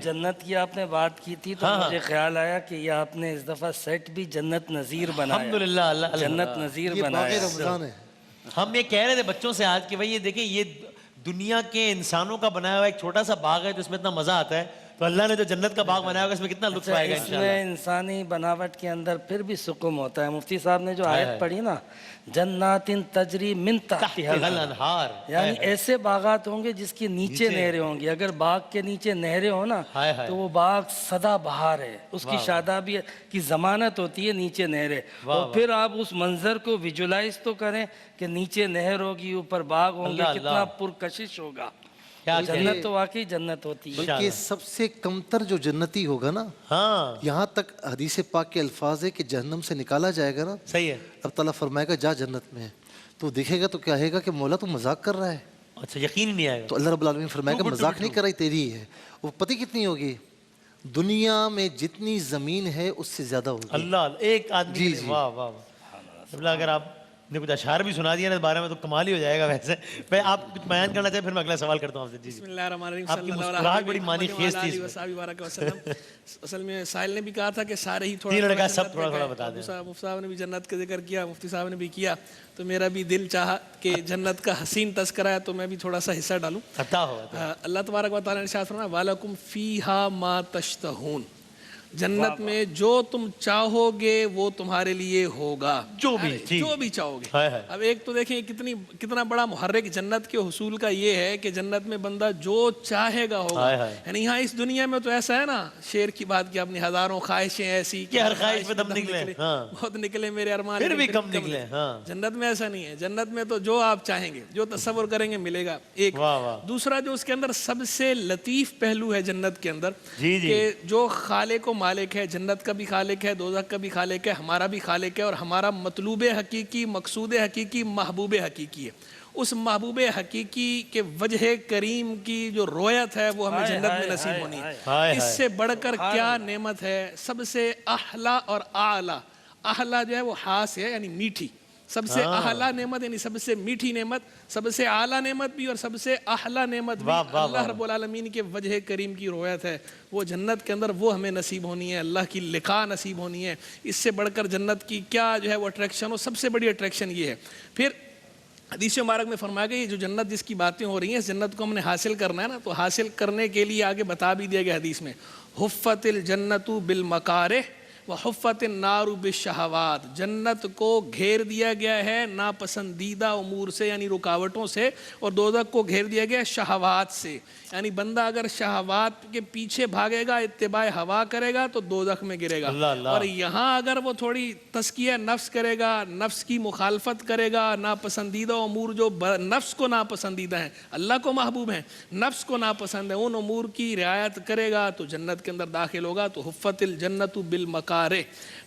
जन्नत की आपने बात की थी तो हाँ, मुझे ख्याल आया कि ये आपने इस दफा सेट भी जन्नत नज़ीर बनाया। अल्हम्दुलिल्लाह, अल्लाह जन्नत नज़ीर ये बाग़े बनाया। रमजान है। हम ये कह रहे थे बच्चों से आज कि भाई ये देखिए ये दुनिया के इंसानों का बनाया हुआ एक छोटा सा बाग है जिसमें इतना मजा आता है, तो अल्लाह ने जो जन्नत का बाग बनाया होगा इसमें कितना लुत्फ अच्छा, आएगा इंशाल्लाह। इसमें इंसानी बनावट के अंदर फिर भी सुकून होता है। मुफ्ती साहब ने जो हाय आयत हाय। पढ़ी ना, जन्नातिन तजरी मिन तहतिहल तहतिहल अनहार, अनहार, यानी हाय हाय। ऐसे बागात होंगे जिसके नीचे नहरें होंगी। अगर बाग के नीचे नहरें हो ना हाय हाय। तो वो बाग सदा बहार है, उसकी वाह, शादाबी की जमानत होती है नीचे नहरें। वाह, और फिर आप उस मंजर को विजुलाइज तो करें कि नीचे नहर होगी, ऊपर बाग होंगे, अल्लाह, कितना अल्लाह। पुरकशिश होगा। क्या तो कहें? जन्नत तो वाकई जन्नत होती है। बल्कि सबसे कमतर जो जन्नती होगा ना, हाँ यहाँ तक हदीस पाक के अल्फाज है कि जहन्नम से निकाला जाएगा ना, सही है। अब ताला फरमाएगा जा जन्नत में है, तो देखेगा तो क्या कहेगा कि मौला तू मजाक कर रहा है। अच्छा यकीन ही नहीं आएगा। तो अल्लाह रब्बुल आलमीन फरमाएगा Too good to मजाक be नहीं true। कर रही, तेरी ही है। वो पता कितनी होगी? दुनिया में जितनी जमीन है उससे ज्यादा होगी। अल्लाह एक आदमी जी, के लिए- जी। वाह वाह वाह। अगर आपने कुछ अशार भी सुना दिया ना इस बारे में तो कमाल ही हो जाएगा। वैसे मैं आप कुछ बयान करना चाहे फिर मैं अगला सवाल करता हूँ आपसे। जी जी। बिस्मिल्लाहिर्रहमानिर्रहीम, आपकी सल्लल्लाहु मुस्कुराहट अलैहि बड़ी मानी वसल्लम, खेज थी वाला इसमें। आलिहि वसहबी वसल्लम। असल में साहिल ने भी कहा था कि सारे ही थोड़ा तीन लड़का थोड़ा सब जन्नत थोड़ा में थोड़ा गए। बता दें। मुफ्ती साहब ने भी जन्नत का जिक्र किया, मुफ्ती साहब ने भी किया, तो मेरा भी दिल चाहा कि जन्नत का हसीन तस्करा है तो मैं भी थोड़ा सा हिस्सा डालूं। अता हो अता। अल्लाह तबारक व तआला ने इरशाद फरमाया वालकुम फीहा मा तश्तहून, जन्नत में जो तुम चाहोगे वो तुम्हारे लिए होगा, जो भी, अरे, जी। जो भी चाहोगे। हाय हाय। अब एक तो देखें कितना बड़ा मुहर्रिक जन्नत के हुसूल का ये है कि जन्नत में बंदा जो चाहेगा होगा। हाय हाय। यानी यहाँ इस दुनिया में तो ऐसा है ना, शेर की बात की अपनी हजारों ख्वाहिशें ऐसी कि हर ख्वाहिश पे दम निकले, हाँ। बहुत निकले मेरे अरमान, फिर लेकिन भी कम निकले, हाँ। जन्नत में ऐसा नहीं है। जन्नत में तो जो आप चाहेंगे, जो तस्वर करेंगे मिलेगा। एक वाह, वाह। दूसरा जो उसके अंदर सबसे लतीफ पहलू है जन्नत के अंदर, जी, जी। कि जो खालिक व मालिक है, जन्नत का भी खालिक है, दोज़ख का भी खालिक है, हमारा भी खालिक है, और हमारा मतलूब हकीकी, मकसूद हकीकी, महबूब हकीकी है। उस महबूब हकीकी के वजह करीम की जो रोयत है वो हमें हाय, जन्नत हाय, में नसीब हाय, होनी हाय। है। हाय, इससे बढ़कर क्या नेमत है? सबसे अहला और आला, अहला जो है वो हा से है यानी मीठी, सबसे आला नेमत यानी सबसे मीठी नेमत, सबसे आला नेमत भी और सबसे अहला नेमत भी वाह, वाह, अल्लाह वाह। रब्बुल आलमीन के वजह करीम की रोयत है। वो जन्नत के अंदर वो हमें नसीब होनी है, अल्लाह की लिका नसीब होनी है। इससे बढ़कर जन्नत की क्या जो है वो अट्रैक्शन हो, सबसे बड़ी अट्रैक्शन ये है। फिर हदीस मुबारक में फरमाया गया ये जो जन्नत जिसकी बातें हो रही हैं, इस जन्नत को हमने हासिल करना है ना, तो हासिल करने के लिए आगे बता भी दिया गया हदीस में, हुफ़्फ़तिल जन्नतु बिल मकारिह व हुफ़्फ़तिन नारु बिश्शहवात, जन्नत को घेर दिया गया है नापसंदीदा उमूर से यानी रुकावटों से, और दोज़ख को घेर दिया गया है शहवात से। यानी बंदा अगर शहवात के पीछे भागेगा, इत्तिबाए हवा करेगा तो दोज़ख में गिरेगा। अल्लाह, अल्लाह। और यहाँ अगर वो थोड़ी तस्किया नफ्स करेगा, नफ्स की मुखालफत करेगा, नापसंदीदा उमूर जो नफ्स को नापसंदीदा हैं, अल्लाह को महबूब हैं, नफ्स को नापसंद है, उन उमूर की रियायत करेगा तो जन्नत के अंदर दाखिल होगा। तो हुफ़्फ़तिल जन्नतु बिल मकारिह,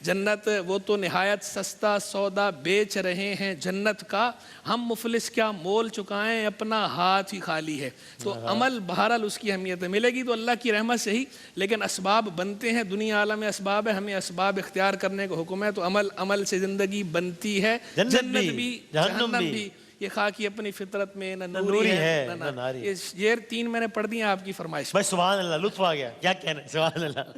जन्नत वो तो निहायत सस्ता सौदा बेच रहे हैं जन्नत का, हम मुफलिस क्या मोल चुकाएं, अपना हाथ ही खाली है। तो अमल बहरहाल उसकी अहमियत है, मिलेगी तो अल्लाह की रहमत से ही, लेकिन असबाब बनते हैं, दुनिया आलम में असबाब है, हमें असबाब इख्तियार करने का हुक्म है। तो अमल से ज़िंदगी बनती है, जन्नत भी, जहन्नम जहन्नम भी। ये खाकी अपनी फितरत में न नूरी नूरी है, है न नारी। ये शेर 3 मैंने पढ़ दिए आपकी फरमाइश। भाई सुभान अल्लाह, लुत्फ आ गया। क्या कहना है, सुभान अल्लाह।